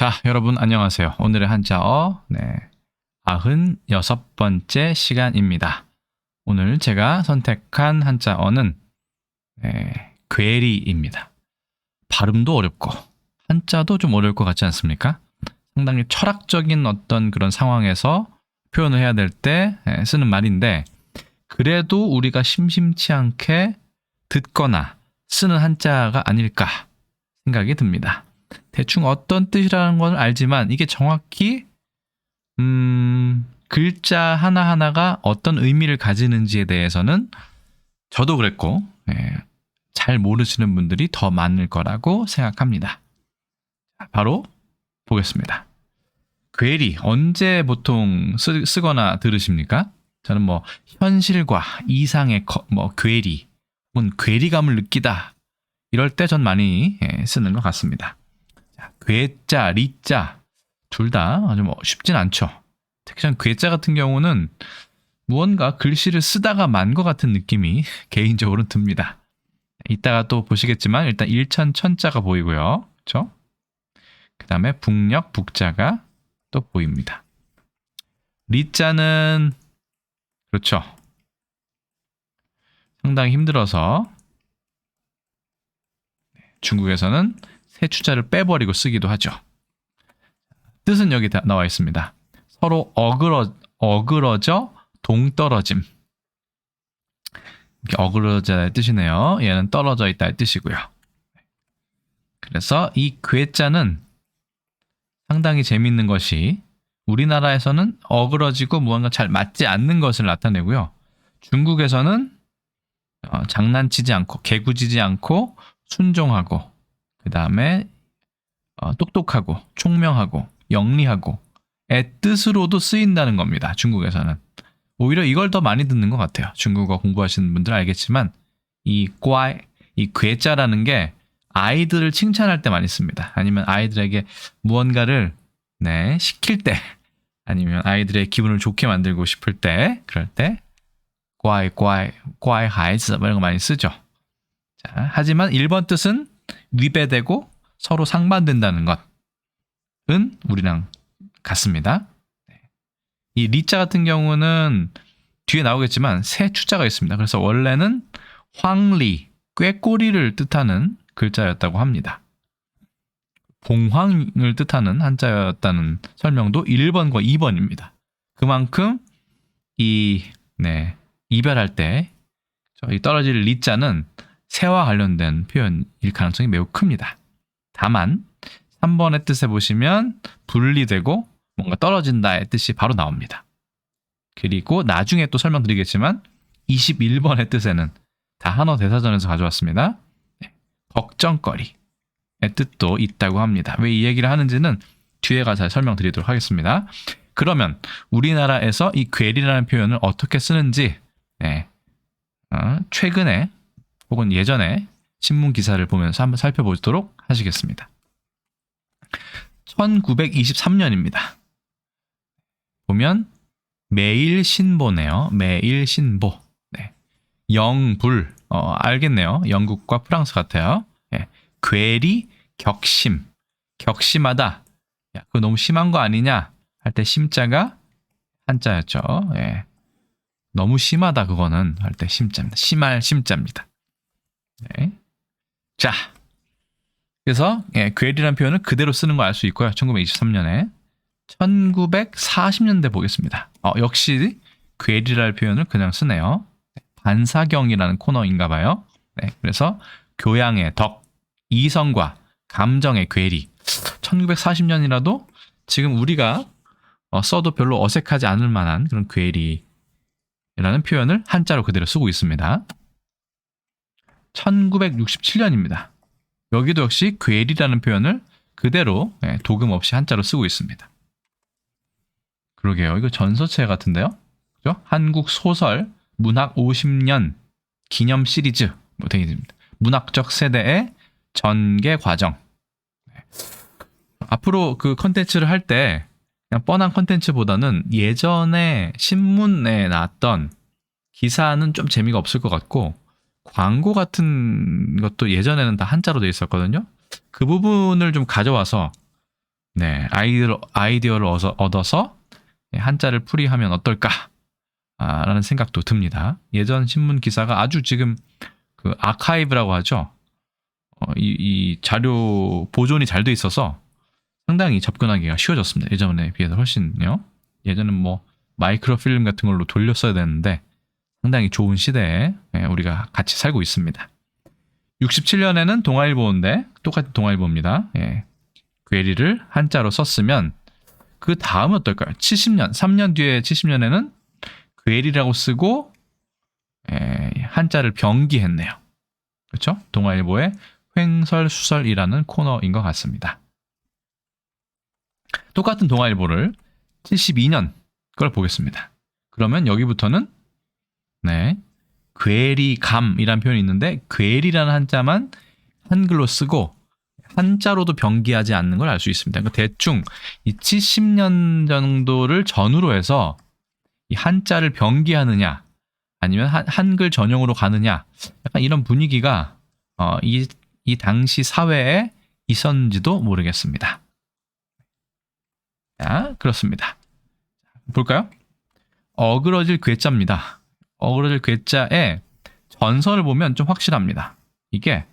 자, 여러분 안녕하세요. 오늘의 한자어 96번째 시간입니다. 오늘 제가 선택한 한자어는 괴리입니다. 발음도 어렵고 한자도 좀 어려울 것 같지 않습니까? 상당히 철학적인 어떤 그런 상황에서 표현을 해야 될 때 쓰는 말인데, 그래도 우리가 심심치 않게 듣거나 쓰는 한자가 아닐까 생각이 듭니다. 대충 어떤 뜻이라는 건 알지만 이게 정확히 글자 하나하나가 어떤 의미를 가지는지에 대해서는 저도 그랬고 잘 모르시는 분들이 더 많을 거라고 생각합니다. 바로 보겠습니다. 괴리 언제 보통 쓰거나 들으십니까? 저는 현실과 이상의 괴리 혹은 괴리감을 느끼다, 이럴 때 전 많이 쓰는 것 같습니다. 괴자, 리자 둘 다 아주 쉽진 않죠. 특히 전 괴자 같은 경우는 무언가 글씨를 쓰다가 만 것 같은 느낌이 개인적으로 듭니다. 이따가 또 보시겠지만 일단 일천 천자가 보이고요. 그렇죠? 그 다음에 북녘 북자가 또 보입니다. 리자는 그렇죠. 상당히 힘들어서 중국에서는 세 추자를 빼버리고 쓰기도 하죠. 뜻은 여기 나와 있습니다. 서로 어그러져 동떨어짐. 이렇게 어그러져의 뜻이네요. 얘는 떨어져 있다의 뜻이고요. 그래서 이 괴자는 상당히 재미있는 것이, 우리나라에서는 어그러지고 무언가 잘 맞지 않는 것을 나타내고요. 중국에서는 장난치지 않고 개구지지 않고 순종하고, 그 다음에 똑똑하고 총명하고 영리하고 의 뜻으로도 쓰인다는 겁니다. 중국에서는 오히려 이걸 더 많이 듣는 것 같아요. 중국어 공부하시는 분들 알겠지만 이 괴자라는 게 아이들을 칭찬할 때 많이 씁니다. 아니면 아이들에게 무언가를 시킬 때, 아니면 아이들의 기분을 좋게 만들고 싶을 때, 그럴 때 꽈이 하이즈 이런 거 많이 쓰죠. 자, 하지만 1번 뜻은 위배되고 서로 상반된다는 것은 우리랑 같습니다. 이 리자 같은 경우는 뒤에 나오겠지만 세 추자가 있습니다. 그래서 원래는 황리, 꾀꼬리를 뜻하는 글자였다고 합니다. 봉황을 뜻하는 한자였다는 설명도 1번과 2번입니다. 그만큼 이별할 때 이 떨어질 리자는 새와 관련된 표현일 가능성이 매우 큽니다. 다만 3번의 뜻에 보시면 분리되고 뭔가 떨어진다의 뜻이 바로 나옵니다. 그리고 나중에 또 설명드리겠지만 21번의 뜻에는 다 한어 대사전에서 가져왔습니다. 걱정거리의 뜻도 있다고 합니다. 왜 이 얘기를 하는지는 뒤에 가서 설명드리도록 하겠습니다. 그러면 우리나라에서 이 괴리라는 표현을 어떻게 쓰는지 최근에 혹은 예전에 신문 기사를 보면서 한번 살펴보도록 하시겠습니다. 1923년입니다. 보면 매일신보네요. 매일신보. 영불. 알겠네요. 영국과 프랑스 같아요. 괴리, 격심. 격심하다. 야, 그거 너무 심한 거 아니냐 할 때 심자가 한자였죠. 너무 심하다 그거는 할 때 심자입니다. 심할 심자입니다. 자, 그래서 괴리라는 표현을 그대로 쓰는 거 알 수 있고요. 1923년에 1940년대 보겠습니다. 역시 괴리라는 표현을 그냥 쓰네요. 반사경이라는 코너인가 봐요. 그래서 교양의 덕, 이성과 감정의 괴리. 1940년이라도 지금 우리가 써도 별로 어색하지 않을 만한 그런 괴리라는 표현을 한자로 그대로 쓰고 있습니다. 1967년입니다. 여기도 역시 괴리라는 표현을 그대로 도금 없이 한자로 쓰고 있습니다. 그러게요. 이거 전서체 같은데요. 그죠? 한국 소설 문학 50년 기념 시리즈 되어 있습니다. 문학적 세대의 전개 과정. 앞으로 그 컨텐츠를 할 때 그냥 뻔한 컨텐츠보다는 예전에 신문에 나왔던 기사는 좀 재미가 없을 것 같고, 광고 같은 것도 예전에는 다 한자로 되어 있었거든요. 그 부분을 좀 가져와서 네, 아이디어를 얻어서 한자를 풀이하면 어떨까? 라는 생각도 듭니다. 예전 신문 기사가 아주 지금 그 아카이브라고 하죠. 이 자료 보존이 잘 돼 있어서 상당히 접근하기가 쉬워졌습니다. 예전에 비해서 훨씬요. 예전엔 뭐 마이크로필름 같은 걸로 돌렸어야 되는데 상당히 좋은 시대에 우리가 같이 살고 있습니다. 67년에는 동아일보인데 똑같은 동아일보입니다. 괴리를 한자로 썼으면 그 다음은 어떨까요? 70년, 3년 뒤에 70년에는 괴리라고 쓰고 한자를 병기했네요. 그렇죠? 동아일보의 횡설수설이라는 코너인 것 같습니다. 똑같은 동아일보를 72년 걸 보겠습니다. 그러면 여기부터는 괴리감이라는 표현이 있는데 괴리라는 한자만 한글로 쓰고 한자로도 병기하지 않는 걸 알 수 있습니다. 그러니까 대충 이 70년 정도를 전후로 해서 이 한자를 병기하느냐 아니면 한글 전용으로 가느냐 약간 이런 분위기가 이 당시 사회에 있었는지도 모르겠습니다. 자, 그렇습니다. 볼까요? 어그러질 괴자입니다. 어그러질 괴자의 전설을 보면 좀 확실합니다. 이게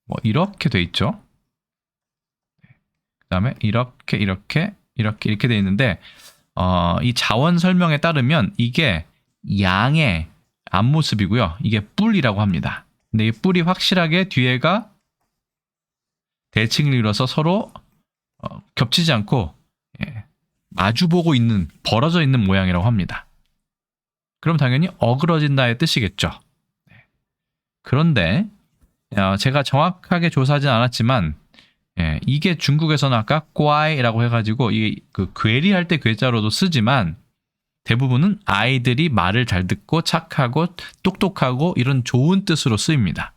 뭐 이렇게 돼 있죠. 그 다음에 이렇게 돼 있는데 이 자원 설명에 따르면 이게 양의 앞모습이고요. 이게 뿔이라고 합니다. 근데 이 뿔이 확실하게 뒤에가 대칭을 이뤄서 서로 겹치지 않고 마주보고 있는 벌어져 있는 모양이라고 합니다. 그럼 당연히 어그러진다의 뜻이겠죠. 그런데 제가 정확하게 조사하진 않았지만 이게 중국에서는 아까 꽈이라고 해가지고 이 그 괴리할 때 괴자로도 쓰지만 대부분은 아이들이 말을 잘 듣고 착하고 똑똑하고 이런 좋은 뜻으로 쓰입니다.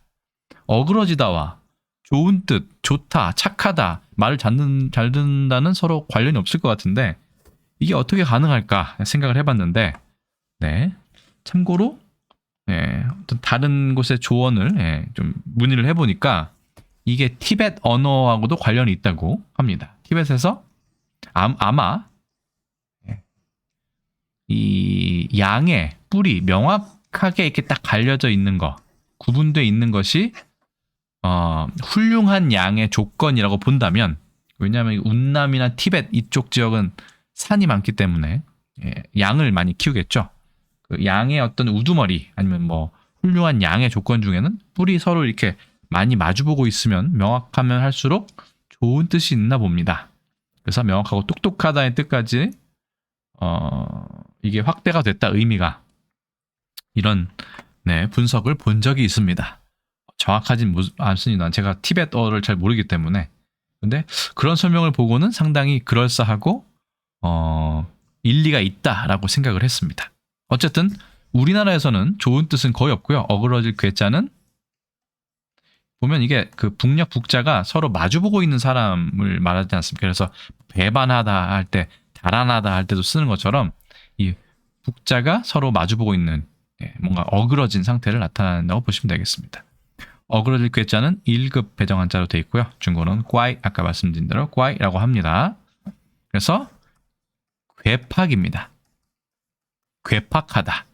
어그러지다와 좋은 뜻, 좋다, 착하다, 말을 잘 듣는다는 서로 관련이 없을 것 같은데 이게 어떻게 가능할까 생각을 해봤는데 참고로 다른 곳의 조언을 좀 문의를 해보니까 이게 티베트 언어하고도 관련이 있다고 합니다. 티베트에서 아마 이 양의 뿔이 명확하게 이렇게 딱 갈려져 있는 거, 구분되어 있는 것이 훌륭한 양의 조건이라고 본다면, 왜냐하면 운남이나 티베트 이쪽 지역은 산이 많기 때문에 양을 많이 키우겠죠. 그 양의 어떤 우두머리 아니면 뭐 훌륭한 양의 조건 중에는 뿔이 서로 이렇게 많이 마주보고 있으면 명확하면 할수록 좋은 뜻이 있나 봅니다. 그래서 명확하고 똑똑하다의 뜻까지 이게 확대가 됐다 의미가 이런 분석을 본 적이 있습니다. 정확하진 않습니다. 제가 티베트어를 잘 모르기 때문에. 근데 그런 설명을 보고는 상당히 그럴싸하고 일리가 있다라고 생각을 했습니다. 어쨌든 우리나라에서는 좋은 뜻은 거의 없고요. 어그러질 괴자는 보면 이게 그 북녘 북자가 서로 마주보고 있는 사람을 말하지 않습니까? 그래서 배반하다 할 때, 달아나다 할 때도 쓰는 것처럼 이 북자가 서로 마주보고 있는 뭔가 어그러진 상태를 나타낸다고 보시면 되겠습니다. 어그러질 괴자는 1급 배정 한자로 되어 있고요. 중국어는 꽈이, 아까 말씀드린 대로 꽈이라고 합니다. 그래서 괴팍입니다. 괴팍하다.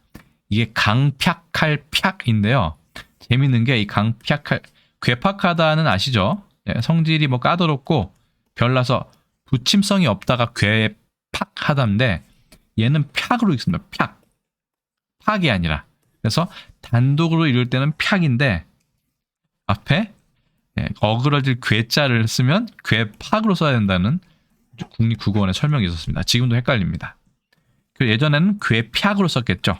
이게 강팍할 팍인데요. 재밌는 게 이 강팍할 괴팍하다는 아시죠? 성질이 뭐 까다롭고 별나서 붙임성이 없다가 괴팍하다인데 얘는 팍으로 읽습니다. 팍. 팍이 아니라. 그래서 단독으로 읽을 때는 팍인데 앞에 어그러질 괴자를 쓰면 괴팍으로 써야 된다는 국립국어원의 설명이 있었습니다. 지금도 헷갈립니다. 예전에는 괴팍으로 썼겠죠.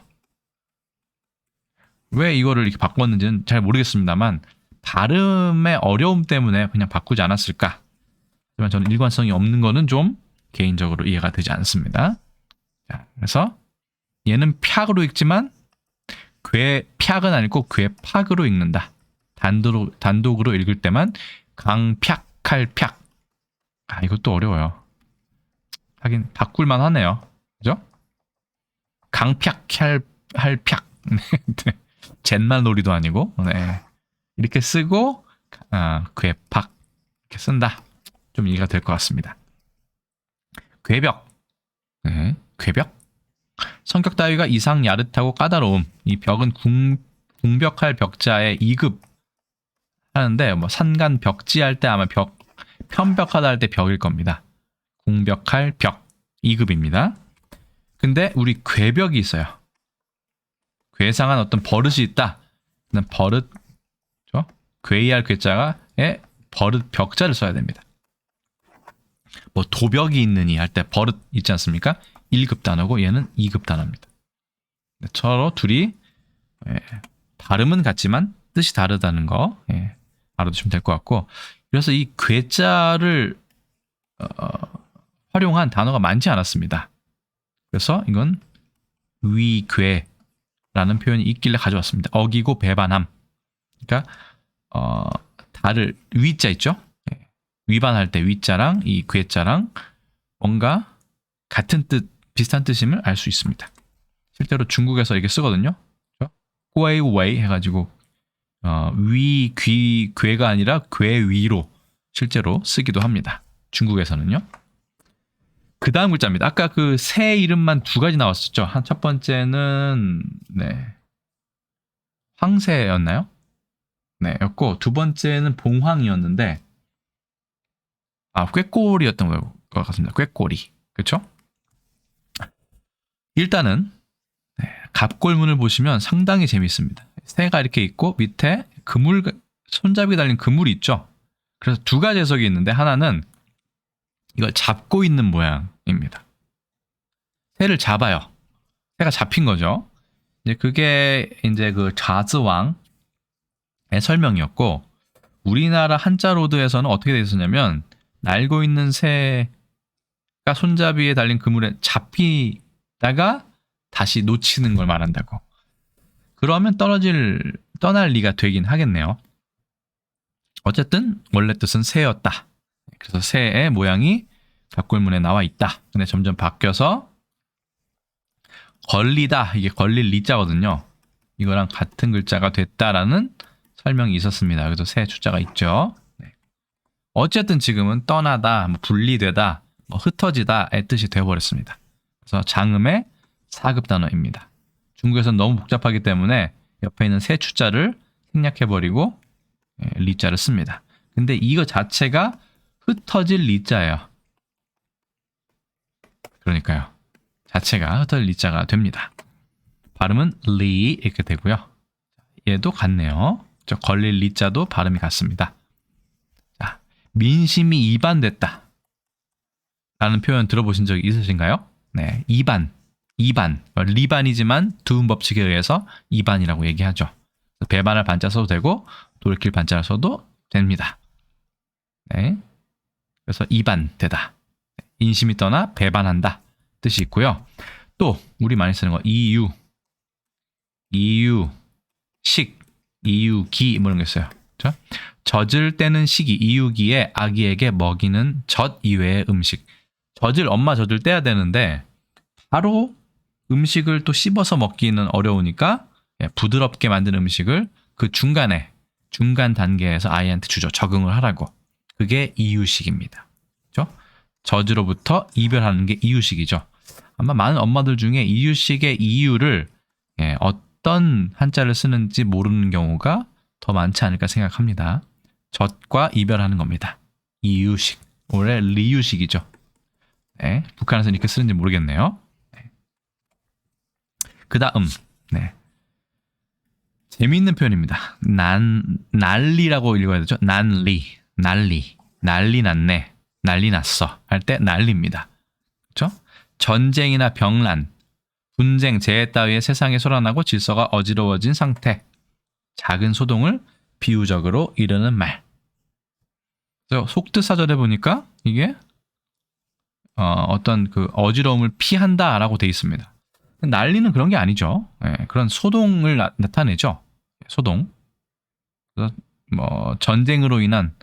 왜 이거를 이렇게 바꿨는지는 잘 모르겠습니다만 발음의 어려움 때문에 그냥 바꾸지 않았을까. 하지만 저는 일관성이 없는 거는 좀 개인적으로 이해가 되지 않습니다. 자, 그래서 얘는 팍으로 읽지만 괴팍은 아니고 괴팍으로 읽는다. 단독으로 읽을 때만 강팍할 팍. 이것도 어려워요. 하긴 바꿀만 하네요. 그죠? 강팍할 팍. 젠말 놀이도 아니고 이렇게 쓰고 괴팍 이렇게 쓴다. 좀 이해가 될 것 같습니다. 궤벽. 네, 궤벽. 성격 따위가 이상 야릇하고 까다로움. 이 벽은 궁벽할 벽자의 2급 하는데 뭐 산간 벽지할 때 아마 편벽하다 할 때 벽일 겁니다. 궁벽할 벽 2급입니다. 근데 우리 궤벽이 있어요. 궤상한 어떤 버릇이 있다. 버릇, 궤의할 궤자가에 버릇 벽자를 써야 됩니다. 뭐 도벽이 있느니 할 때 버릇 있지 않습니까? 1급 단어고 얘는 2급 단어입니다. 서로 둘이 발음은 같지만 뜻이 다르다는 거 알아두시면 될 것 같고, 그래서 이 궤자를 활용한 단어가 많지 않았습니다. 그래서 이건 위궤라는 표현이 있길래 가져왔습니다. 어기고 배반함. 그러니까 위자 있죠? 위반할 때 위자랑 이 궤자랑 뭔가 같은 뜻, 비슷한 뜻임을 알 수 있습니다. 실제로 중국에서 이렇게 쓰거든요. 궤웨이 해가지고 궤가 아니라 궤위로 실제로 쓰기도 합니다. 중국에서는요. 그 다음 글자입니다. 아까 그 새 이름만 2가지 나왔었죠. 첫 번째는 황새였나요? 네, 였고 두 번째는 봉황이었는데 꾀꼬리였던 것 같습니다. 꾀꼬리. 그렇죠? 일단은 갑골문을 보시면 상당히 재미있습니다. 새가 이렇게 있고 밑에 손잡이 달린 그물이 있죠. 그래서 2가지 해석이 있는데 하나는 이걸 잡고 있는 모양입니다. 새를 잡아요. 새가 잡힌 거죠. 이제 그게 이제 그 자즈왕의 설명이었고, 우리나라 한자로드에서는 어떻게 되어 있었냐면 날고 있는 새가 손잡이에 달린 그물에 잡히다가 다시 놓치는 걸 말한다고. 그러면 떠날 리가 되긴 하겠네요. 어쨌든 원래 뜻은 새였다. 그래서 새의 모양이 갑골문에 나와 있다. 근데 점점 바뀌어서 걸리다, 이게 걸릴 리자거든요. 이거랑 같은 글자가 됐다라는 설명이 있었습니다. 그래서 새 주자가 있죠. 어쨌든 지금은 떠나다, 분리되다, 흩어지다의 뜻이 되어버렸습니다. 그래서 장음의 4급 단어입니다. 중국에서는 너무 복잡하기 때문에 옆에 있는 새 주자를 생략해버리고 리자를 씁니다. 근데 이거 자체가 흩어질 리자예요. 그러니까요. 자체가 흩어질 리자가 됩니다. 발음은 리 이렇게 되고요. 얘도 같네요. 걸릴 리자도 발음이 같습니다. 자, 민심이 이반됐다 라는 표현 들어보신 적이 있으신가요? 네, 이반, 리반이지만 두음 법칙에 의해서 이반이라고 얘기하죠. 배반할 반자 써도 되고 돌이킬 반자를 써도 됩니다. 네, 그래서 이반되다, 인심이 떠나 배반한다 뜻이 있고요. 또 우리 많이 쓰는 거 이유, 식, 이유기 뭐 이런 게 있어요. 그렇죠? 젖을 떼는 시기, 이유기에 아기에게 먹이는 젖 이외의 음식. 엄마 젖을 떼야 되는데 바로 음식을 또 씹어서 먹기는 어려우니까 부드럽게 만든 음식을 그 중간 단계에서 아이한테 주죠. 적응을 하라고. 그게 이유식입니다. 그렇죠? 젖으로부터 이별하는 게 이유식이죠. 아마 많은 엄마들 중에 이유식의 이유를 어떤 한자를 쓰는지 모르는 경우가 더 많지 않을까 생각합니다. 젖과 이별하는 겁니다. 이유식. 원래 리유식이죠. 네, 북한에서는 이렇게 쓰는지 모르겠네요. 네. 그 다음 재미있는 표현입니다. 난리라고 읽어야 되죠. 난리 났네, 난리 났어 할 때 난리입니다. 그렇죠? 전쟁이나 병란, 분쟁, 재해 따위에 세상에 솟아나고 질서가 어지러워진 상태, 작은 소동을 비유적으로 이르는 말. 그래서 속뜻 사전에 보니까 이게 어떤 그 어지러움을 피한다라고 돼 있습니다. 난리는 그런 게 아니죠. 그런 소동을 나타내죠. 소동. 그래서 전쟁으로 인한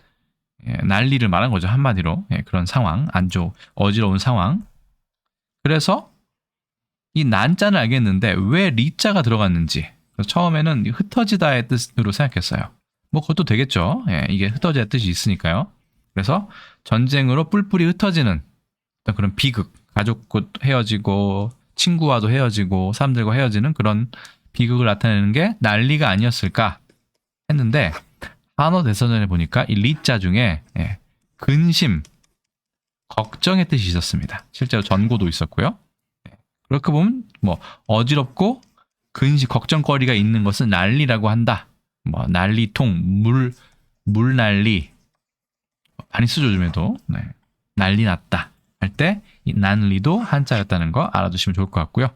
난리를 말한 거죠. 한마디로. 그런 상황, 어지러운 상황. 그래서 이 난자는 알겠는데 왜 리자가 들어갔는지 처음에는 흩어지다의 뜻으로 생각했어요. 그것도 되겠죠. 이게 흩어지다의 뜻이 있으니까요. 그래서 전쟁으로 뿔뿔이 흩어지는 어떤 그런 비극, 가족과 헤어지고 친구와도 헤어지고 사람들과 헤어지는 그런 비극을 나타내는 게 난리가 아니었을까 했는데 한어 대서전에 보니까 이 리자 중에 근심, 걱정의 뜻이 있었습니다. 실제로 전고도 있었고요. 그렇게 보면 뭐 어지럽고 근심, 걱정거리가 있는 것은 난리라고 한다. 뭐 난리통, 물 난리 많이 쓰죠 요즘에도. 난리 났다 할 때 이 난리도 한자였다는 거 알아두시면 좋을 것 같고요.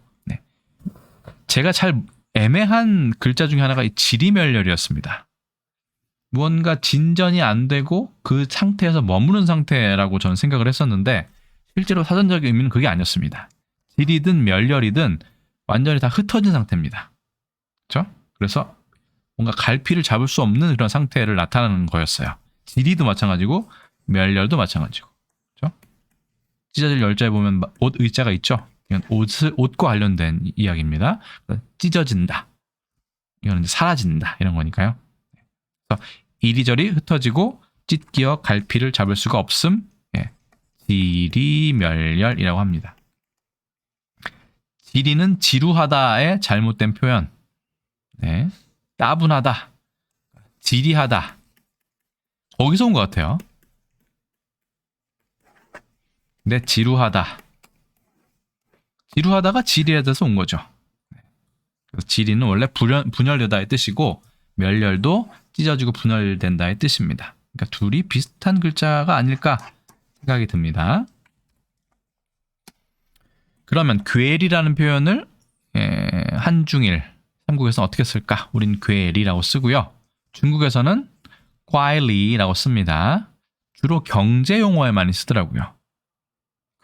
제가 잘 애매한 글자 중에 하나가 이 지리멸렬이었습니다. 무언가 진전이 안 되고 그 상태에서 머무는 상태라고 저는 생각을 했었는데 실제로 사전적인 의미는 그게 아니었습니다. 지리든 멸렬이든 완전히 다 흩어진 상태입니다. 그렇죠? 그래서 뭔가 갈피를 잡을 수 없는 그런 상태를 나타내는 거였어요. 지리도 마찬가지고 멸렬도 마찬가지고. 그렇죠? 찢어질 열자에 보면 옷 의자가 있죠. 이건 옷과 관련된 이야기입니다. 찢어진다. 이거는 이제 사라진다 이런 거니까요. 그래서 이리저리 흩어지고 찢기어 갈피를 잡을 수가 없음. 지리멸렬이라고 합니다. 지리는 지루하다의 잘못된 표현. 따분하다, 지리하다. 거기서 온 것 같아요. 근데 지루하다. 지루하다가 지리에서 온 거죠. 그래서 지리는 원래 분열되다의 뜻이고 멸렬도 찢어지고 분열된다의 뜻입니다. 그러니까 둘이 비슷한 글자가 아닐까 생각이 듭니다. 그러면 괴리라는 표현을 한중일 한국에서는 어떻게 쓸까? 우린 괴리라고 쓰고요. 중국에서는 꽈이리라고 씁니다. 주로 경제 용어에 많이 쓰더라고요.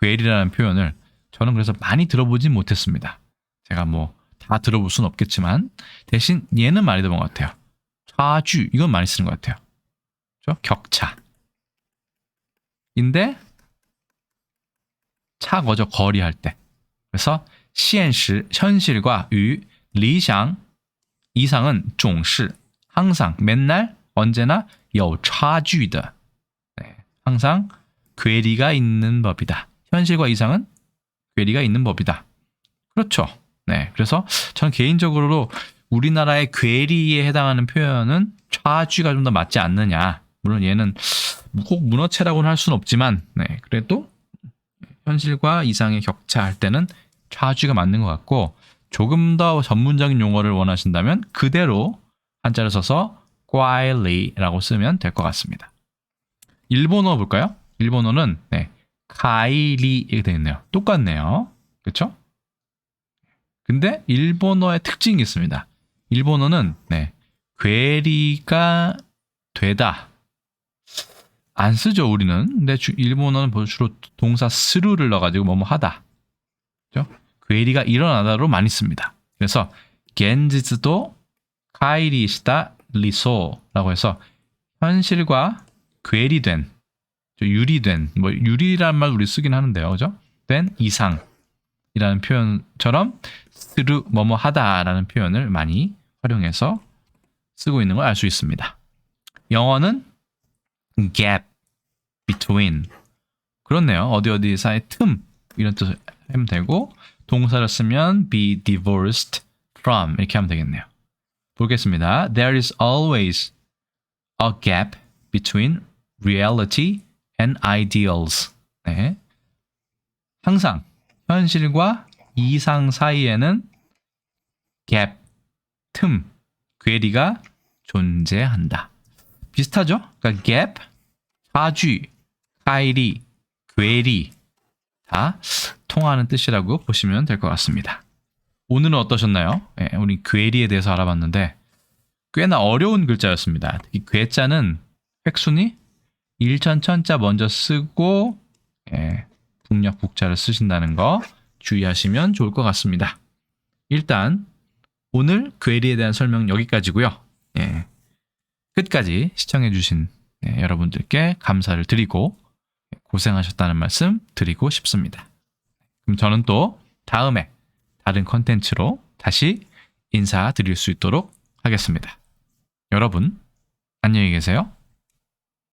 괴리라는 표현을 저는 그래서 많이 들어보진 못했습니다. 제가 뭐 다 들어볼 수는 없겠지만 대신 얘는 많이 들어본 것 같아요. 차주 이건 많이 쓰는 것 같아요. 그렇죠? 격차. 인데 차거죠. 거리 할 때. 그래서 현실, 현실과 유, 리상, 이상은 总是 항상, 맨날, 언제나 有差距的. 항상 괴리가 있는 법이다. 현실과 이상은 괴리가 있는 법이다. 그렇죠. 그래서 저는 개인적으로 우리나라의 괴리에 해당하는 표현은 차주가 좀 더 맞지 않느냐. 물론 얘는 꼭 문어체라고는 할 수는 없지만 그래도 현실과 이상의 격차 할 때는 차주가 맞는 것 같고 조금 더 전문적인 용어를 원하신다면 그대로 한자를 써서 꽈일리라고 쓰면 될 것 같습니다. 일본어 볼까요? 일본어는 카이리 이렇게 되어 있네요. 똑같네요. 그렇죠? 근데 일본어의 특징이 있습니다. 일본어는 괴리가 되다. 안 쓰죠 우리는. 근데 일본어는 주로 동사 스루를 넣어가지고 뭐뭐 하다. 그렇죠? 괴리가 일어나다로 많이 씁니다. 그래서 겐지즈도 카이리시다 리소라고 해서 현실과 괴리된, 유리된, 뭐 유리란 말 우리 쓰긴 하는데요, 그죠? 된 이상이라는 표현처럼 스루 뭐뭐 하다라는 표현을 많이 활용해서 쓰고 있는 걸 알 수 있습니다. 영어는 gap, between. 그렇네요. 어디 사이 틈 이런 뜻을 하면 되고 동사를 쓰면 be divorced from 이렇게 하면 되겠네요. 보겠습니다. There is always a gap between reality and ideals. 항상 현실과 이상 사이에는 gap, 틈, 괴리가 존재한다. 비슷하죠? 그러니까 gap, 차주, 카이리, 괴리 다 통하는 뜻이라고 보시면 될 것 같습니다. 오늘은 어떠셨나요? 우리 괴리에 대해서 알아봤는데 꽤나 어려운 글자였습니다. 특히 괴자는 획순이 일천천자 먼저 쓰고 북력 북자를 쓰신다는 거 주의하시면 좋을 것 같습니다. 일단 오늘 괴리에 대한 설명은 여기까지고요. 끝까지 시청해주신 여러분들께 감사를 드리고 고생하셨다는 말씀 드리고 싶습니다. 그럼 저는 또 다음에 다른 컨텐츠로 다시 인사드릴 수 있도록 하겠습니다. 여러분 안녕히 계세요.